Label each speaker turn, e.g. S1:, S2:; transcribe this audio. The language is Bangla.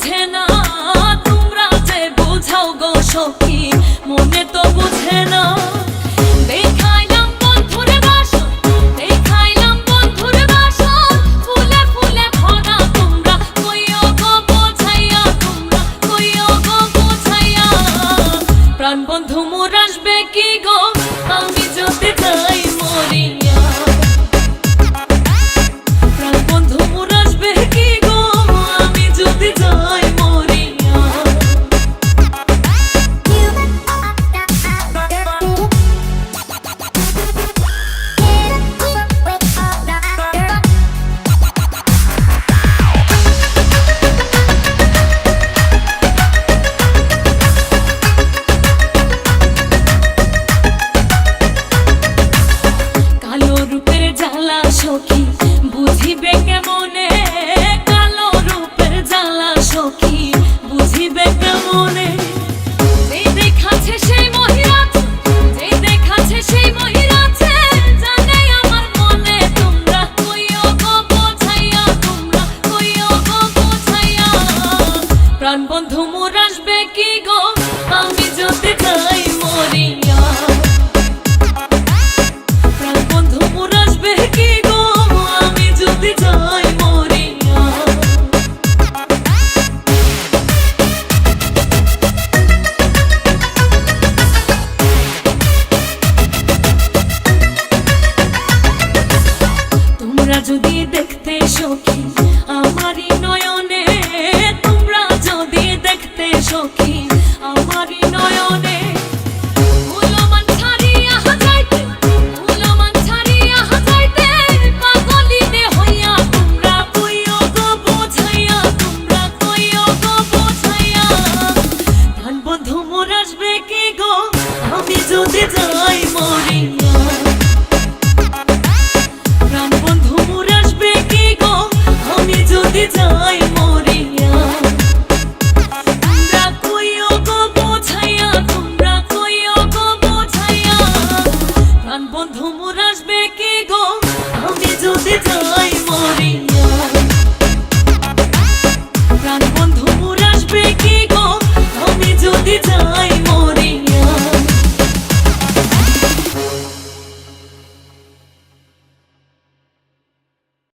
S1: বুঝে না, তোমরা যে বোঝাও গো সখী, মনে তো বুঝে না। দেখাইলাম বন্ধুর বাসন, দেখাইলাম বন্ধুর বাসন, ফুলে ফুলে ভরা, তোমরা কইও গো বোঝাইয়া, তোমরা কইও গো বোঝাইয়া। প্রাণ বন্ধু মোর আসবে কি গো, আমি যদি যাই মরিয়া। প্রাণ বন্ধু মোর আসবে কি গো, আমি যদি যাই মরিয়া। কালো রূপের জ্বালা সখী বুঝিবে কেমনে, কালো রূপের জ্বালা সখী বুঝিবে কেমনে। যে দেখাচ্ছে সেই মহিলাছে, যে দেখাচ্ছে সেই মহিলাছে, জানে আমার মনে, তোমরা কইও গো বোঝাইয়া, তোমরা কইও গো বোঝাইয়া। প্রাণ বন্ধু মোর আসবে কি গো, আমি যদি যাই মরিয়া। প্রাণ বন্ধু মোর আসবে কি গো, আমি যদি যাই মরিয়া। তোমরা যদি দেখতে সখী আমারই নয়নে, তোমরা যদি দেখতে সখী আমারই নয়নে, উলমান ছাড়িয়া যাইতে, উলমান ছাড়িয়া যাইতে, পাগলিনে হইয়া, তোমরা কইও গো বোঝাইয়া, তোমরা কইও গো বোঝাইয়া। প্রাণ বন্ধু মোর আসবে কি গো, আমি যদি যাই মরিয়া। প্রাণ বন্ধু মোর আসবে কি গো, আমি যদি যাই